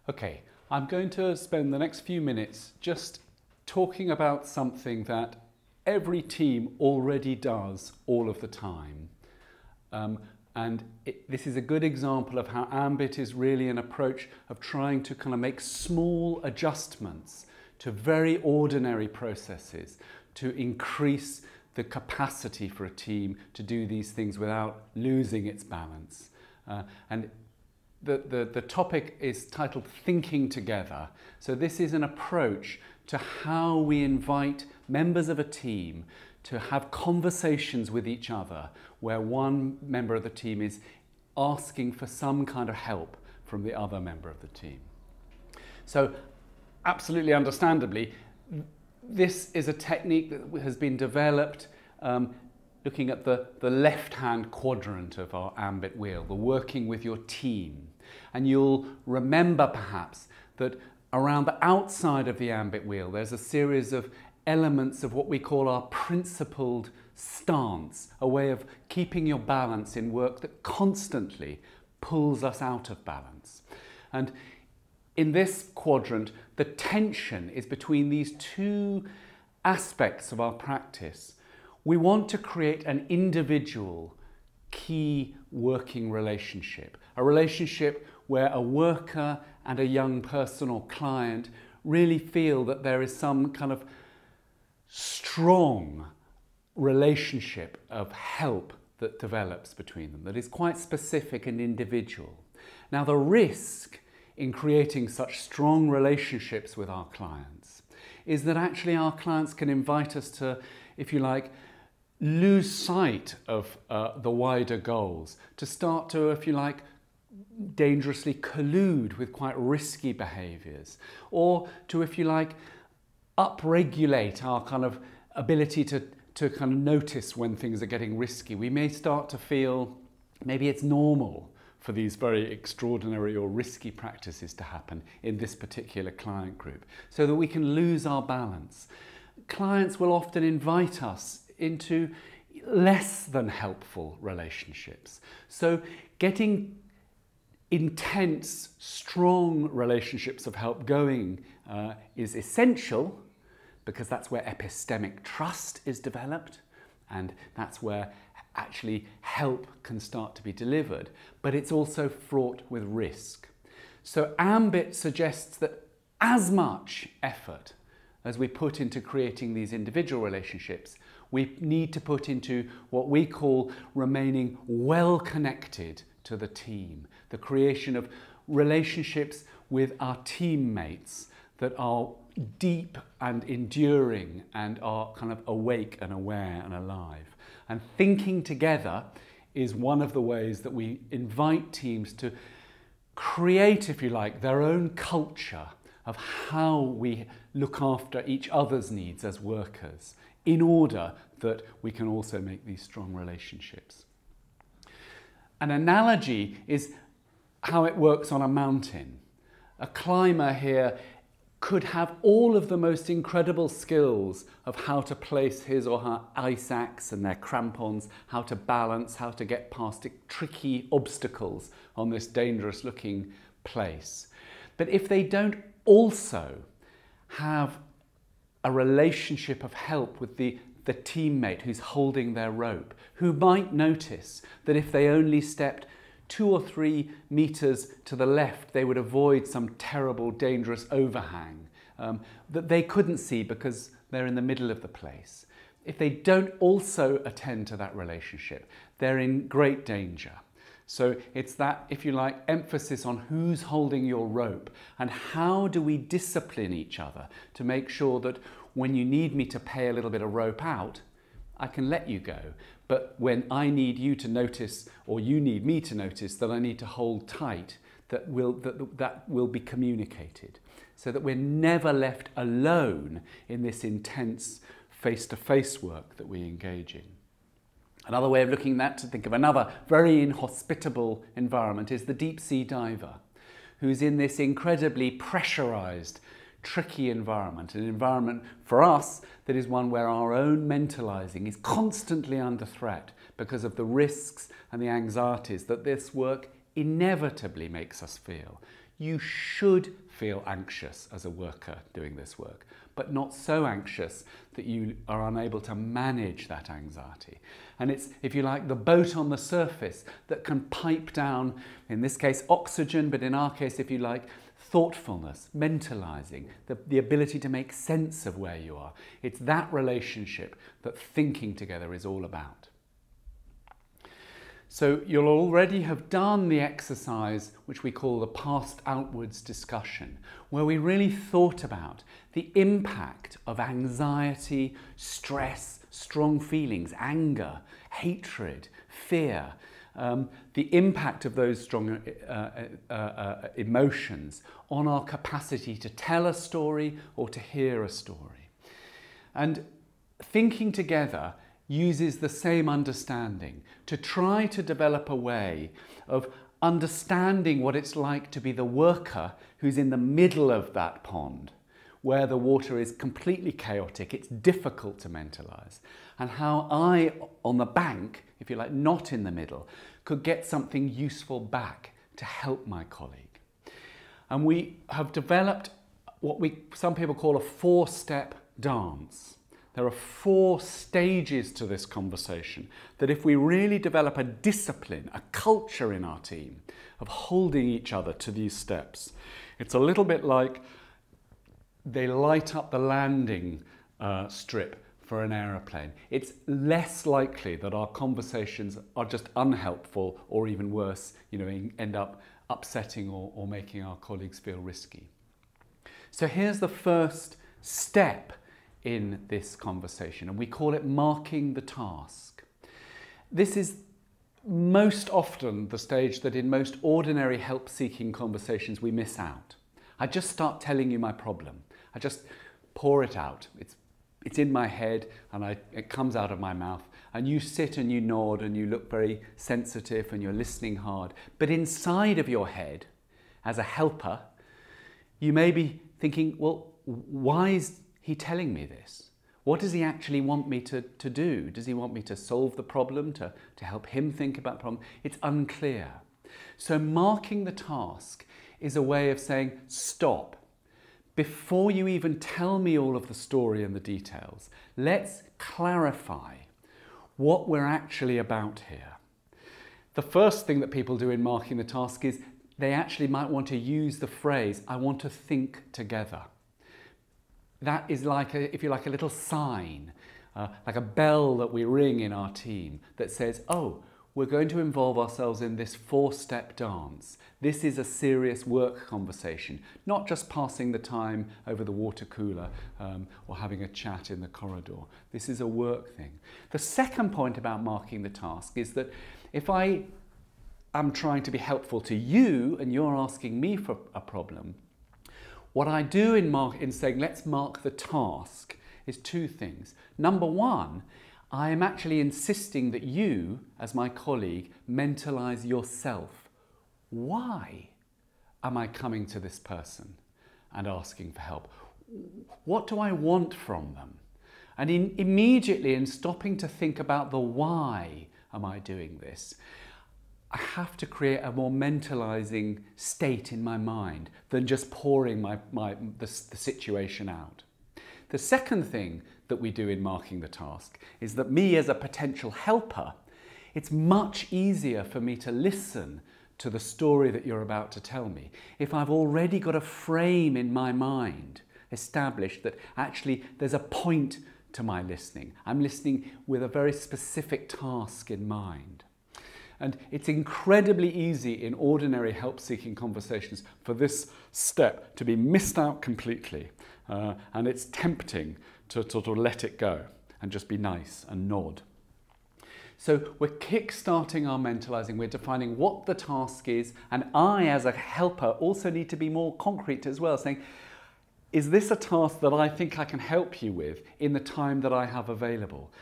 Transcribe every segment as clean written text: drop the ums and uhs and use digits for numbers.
Okay, I'm going to spend the next few minutes just talking about something that every team already does all of the time. This is a good example of how AMBIT is really an approach of trying to kind of make small adjustments to very ordinary processes to increase the capacity for a team to do these things without losing its balance. The topic is titled Thinking Together. So this is an approach to how we invite members of a team to have conversations with each other where one member of the team is asking for some kind of help from the other member of the team. So absolutely understandably, this is a technique that has been developed looking at the left-hand quadrant of our AMBIT wheel, the working with your team. And you'll remember perhaps that around the outside of the AMBIT wheel, there's a series of elements of what we call our principled stance, a way of keeping your balance in work that constantly pulls us out of balance. And in this quadrant, the tension is between these two aspects of our practice. We want to create an individual key working relationship, a relationship where a worker and a young person or client really feel that there is some kind of strong relationship of help that develops between them, that is quite specific and individual. Now, the risk in creating such strong relationships with our clients is that actually our clients can invite us to, if you like, lose sight of the wider goals, to start to, if you like, dangerously collude with quite risky behaviours, or to, if you like, upregulate our kind of ability to kind of notice when things are getting risky. We may start to feel maybe it's normal for these very extraordinary or risky practices to happen in this particular client group, so that we can lose our balance. Clients will often invite us into less than helpful relationships. So getting intense, strong relationships of help going is essential, because that's where epistemic trust is developed, and that's where actually help can start to be delivered, but it's also fraught with risk. So AMBIT suggests that as much effort as we put into creating these individual relationships, we need to put into what we call remaining well connected to the team, the creation of relationships with our teammates that are deep and enduring and are kind of awake and aware and alive. And thinking together is one of the ways that we invite teams to create, if you like, their own culture of how we look after each other's needs as workers, in order that we can also make these strong relationships. An analogy is how it works on a mountain. A climber here could have all of the most incredible skills of how to place his or her ice axe and their crampons, how to balance, how to get past tricky obstacles on this dangerous looking place. But if they don't also have a relationship of help with the teammate who's holding their rope, who might notice that if they only stepped 2 or 3 meters to the left, they would avoid some terrible, dangerous overhang that they couldn't see because they're in the middle of the place. If they don't also attend to that relationship, they're in great danger. So it's that, if you like, emphasis on who's holding your rope and how do we discipline each other to make sure that when you need me to pay a little bit of rope out, I can let you go. But when I need you to notice, or you need me to notice that I need to hold tight, that will be communicated, so that we're never left alone in this intense face-to-face work that we engage in. Another way of looking at that, to think of another very inhospitable environment, is the deep sea diver, who's in this incredibly pressurized, tricky environment, an environment for us that is one where our own mentalizing is constantly under threat because of the risks and the anxieties that this work inevitably makes us feel. You should feel anxious as a worker doing this work, but not so anxious that you are unable to manage that anxiety. And it's, if you like, the boat on the surface that can pipe down, in this case, oxygen, but in our case, if you like, thoughtfulness, mentalizing, the ability to make sense of where you are. It's that relationship that thinking together is all about. So you'll already have done the exercise which we call the past outwards discussion, where we really thought about the impact of anxiety, stress, strong feelings, anger, hatred, fear, the impact of those strong emotions on our capacity to tell a story or to hear a story. And thinking together uses the same understanding to try to develop a way of understanding what it's like to be the worker who's in the middle of that pond, where the water is completely chaotic, it's difficult to mentalize, and how I, on the bank, if you like, not in the middle, could get something useful back to help my colleague. And we have developed what some people call a 4-step dance. There are 4 stages to this conversation that if we really develop a discipline, a culture in our team of holding each other to these steps, it's a little bit like they light up the landing strip for an aeroplane. It's less likely that our conversations are just unhelpful or even worse, end up upsetting or making our colleagues feel risky. So here's the first step in this conversation, and we call it marking the task. This is most often the stage that in most ordinary help-seeking conversations we miss out. I just start telling you my problem. I just pour it out. It's in my head and it comes out of my mouth, and you sit and you nod and you look very sensitive and you're listening hard. But inside of your head, as a helper, you may be thinking, well, why is he telling me this? What does he actually want me to do? Does he want me to solve the problem, to help him think about the problem? It's unclear. So marking the task is a way of saying, stop. Before you even tell me all of the story and the details, let's clarify what we're actually about here. The first thing that people do in marking the task is they actually might want to use the phrase, I want to think together. That is like, if you like, a little sign, like a bell that we ring in our team that says, oh, we're going to involve ourselves in this 4-step dance. This is a serious work conversation, not just passing the time over the water cooler or having a chat in the corridor. This is a work thing. The second point about marking the task is that if I am trying to be helpful to you and you're asking me for a problem, what I do in saying, let's mark the task, is 2 things. Number 1, I am actually insisting that you, as my colleague, mentalize yourself. Why am I coming to this person and asking for help? What do I want from them? And immediately in stopping to think about the why am I doing this, I have to create a more mentalizing state in my mind than just pouring the situation out. The second thing that we do in marking the task is that me as a potential helper, it's much easier for me to listen to the story that you're about to tell me if I've already got a frame in my mind established that actually there's a point to my listening. I'm listening with a very specific task in mind. And it's incredibly easy in ordinary help-seeking conversations for this step to be missed out completely. And it's tempting to sort of let it go and just be nice and nod. So we're kick-starting our mentalizing, we're defining what the task is, and I, as a helper, also need to be more concrete as well, saying, is this a task that I think I can help you with in the time that I have available?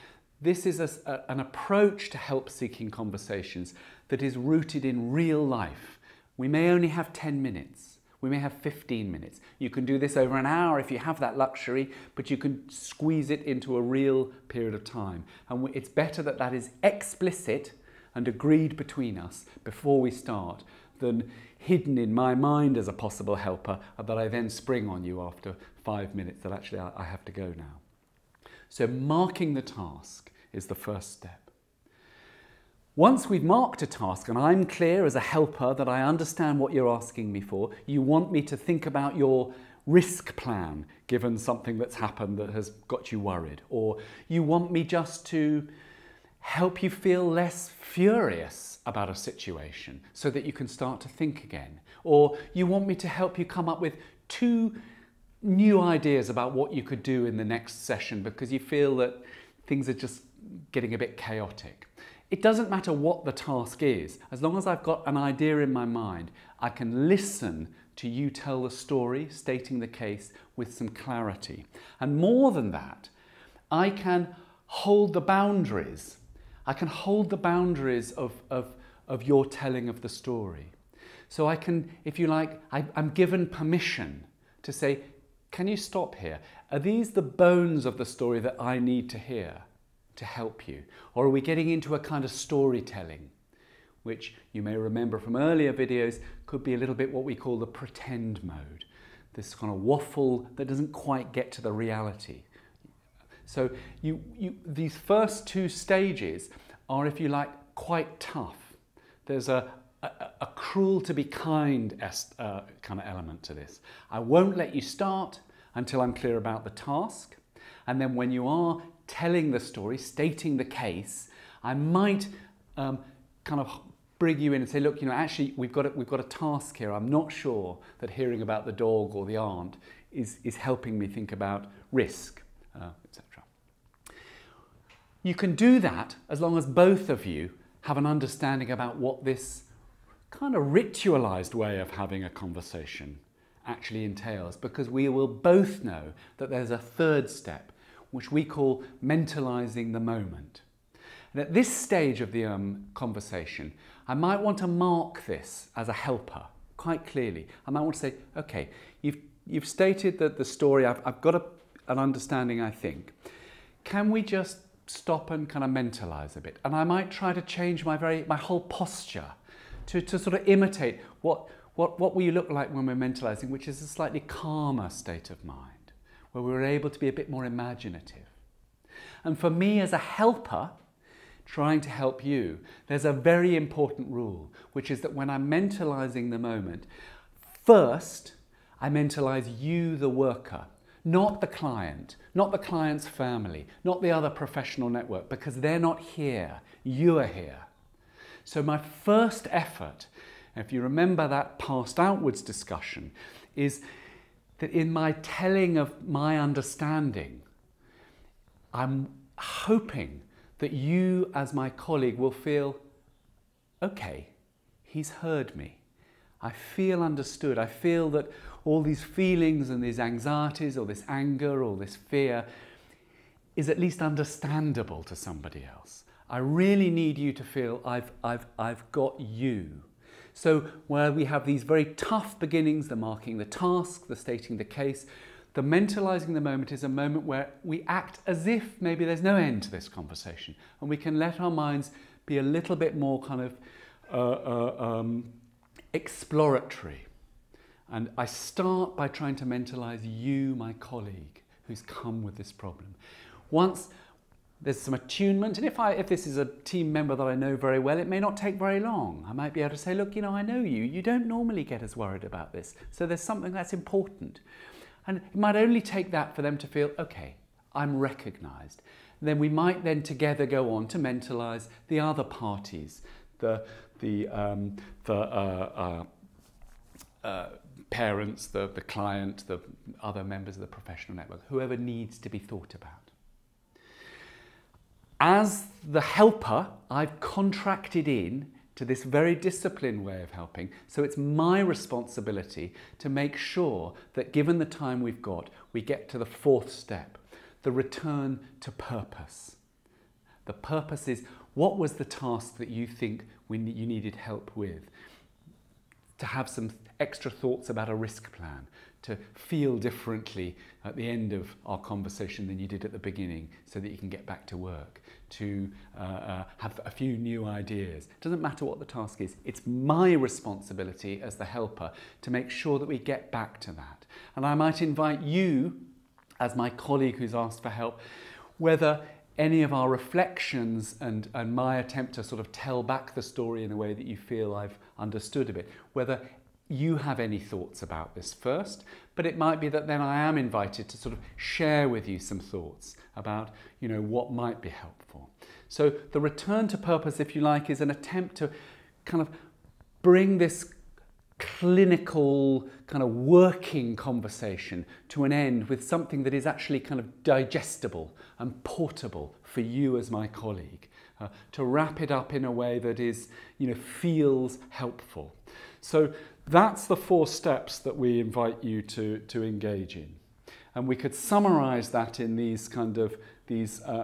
This is an approach to help-seeking conversations that is rooted in real life. We may only have 10 minutes. We may have 15 minutes. You can do this over an hour if you have that luxury, but you can squeeze it into a real period of time. And it's better that that is explicit and agreed between us before we start than hidden in my mind as a possible helper that I then spring on you after 5 minutes that actually I have to go now. So marking the task is the first step. Once we've marked a task and I'm clear as a helper that I understand what you're asking me for, you want me to think about your risk plan given something that's happened that has got you worried, or you want me just to help you feel less furious about a situation so that you can start to think again, or you want me to help you come up with 2 new ideas about what you could do in the next session because you feel that things are just getting a bit chaotic. It doesn't matter what the task is, as long as I've got an idea in my mind, I can listen to you tell the story, stating the case with some clarity. And more than that, I can hold the boundaries. I can hold the boundaries of your telling of the story. So I can, if you like, I'm given permission to say, can you stop here? Are these the bones of the story that I need to hear to help you? Or are we getting into a kind of storytelling, which you may remember from earlier videos could be a little bit what we call the pretend mode, this kind of waffle that doesn't quite get to the reality. So these first 2 stages are, if you like, quite tough. There's a cruel to be kind kind of element to this. I won't let you start until I'm clear about the task. And then when you are telling the story, stating the case, I might kind of bring you in and say, look, you know, actually we've got a task here. I'm not sure that hearing about the dog or the aunt is helping me think about risk, etc. You can do that as long as both of you have an understanding about what this kind of ritualized way of having a conversation actually entails, because we will both know that there's a 3rd step, which we call mentalizing the moment. And at this stage of the conversation, I might want to mark this as a helper quite clearly. I might want to say, okay, you've stated that the story, I've got an understanding, I think. Can we just stop and kind of mentalize a bit? And I might try to change my whole posture to sort of imitate what will you look like when we're mentalizing, which is a slightly calmer state of mind, where we're able to be a bit more imaginative. And for me as a helper, trying to help you, there's a very important rule, which is that when I'm mentalizing the moment, first I mentalize you, the worker, not the client, not the client's family, not the other professional network, because they're not here, you are here. So my first effort, if you remember that past outwards discussion, is that in my telling of my understanding, I'm hoping that you as my colleague will feel, okay, he's heard me. I feel understood. I feel that all these feelings and these anxieties or this anger or this fear is at least understandable to somebody else. I really need you to feel I've got you. So where we have these very tough beginnings, the marking the task, the stating the case, the mentalizing the moment is a moment where we act as if maybe there's no end to this conversation, and we can let our minds be a little bit more kind of exploratory. And I start by trying to mentalize you, my colleague, who's come with this problem. Once there's some attunement, and if this is a team member that I know very well, it may not take very long. I might be able to say, look, you know, I know you. You don't normally get as worried about this. So there's something that's important. And it might only take that for them to feel, okay, I'm recognized. And then we might then together go on to mentalize the other parties, the parents, the client, the other members of the professional network, whoever needs to be thought about. As the helper, I've contracted in to this very disciplined way of helping, so it's my responsibility to make sure that given the time we've got, we get to the 4th step, the return to purpose. The purpose is, what was the task that you think you needed help with? To have some extra thoughts about a risk plan, to feel differently at the end of our conversation than you did at the beginning so that you can get back to work, to have a few new ideas. It doesn't matter what the task is. It's my responsibility as the helper to make sure that we get back to that. And I might invite you, as my colleague who's asked for help, whether any of our reflections and my attempt to sort of tell back the story in a way that you feel I've understood a bit, whether you have any thoughts about this first, but it might be that then I am invited to sort of share with you some thoughts about, you know, what might be helpful. So the return to purpose, if you like, is an attempt to kind of bring this clinical kind of working conversation to an end with something that is actually kind of digestible and portable for you as my colleague, to wrap it up in a way that is, you know, feels helpful. So that's the 4 steps that we invite you to engage in. And we could summarize that in these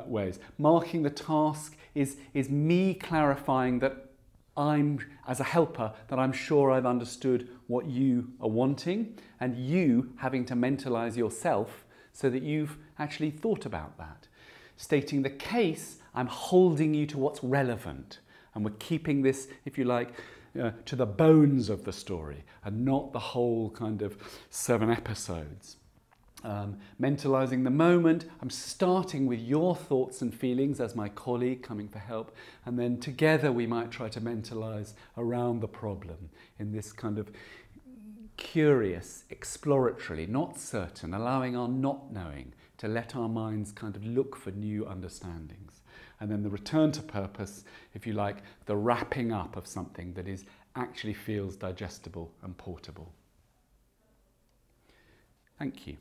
ways. Marking the task is me clarifying that I'm, as a helper, that I'm sure I've understood what you are wanting, and you having to mentalize yourself so that you've actually thought about that. Stating the case, I'm holding you to what's relevant, and we're keeping this, if you like, to the bones of the story and not the whole kind of 7 episodes. Mentalizing the moment, I'm starting with your thoughts and feelings as my colleague coming for help, and then together we might try to mentalize around the problem in this kind of curious, exploratory, not certain, allowing our not knowing to let our minds kind of look for new understandings. And then the return to purpose, if you like, the wrapping up of something that is actually feels digestible and portable. Thank you.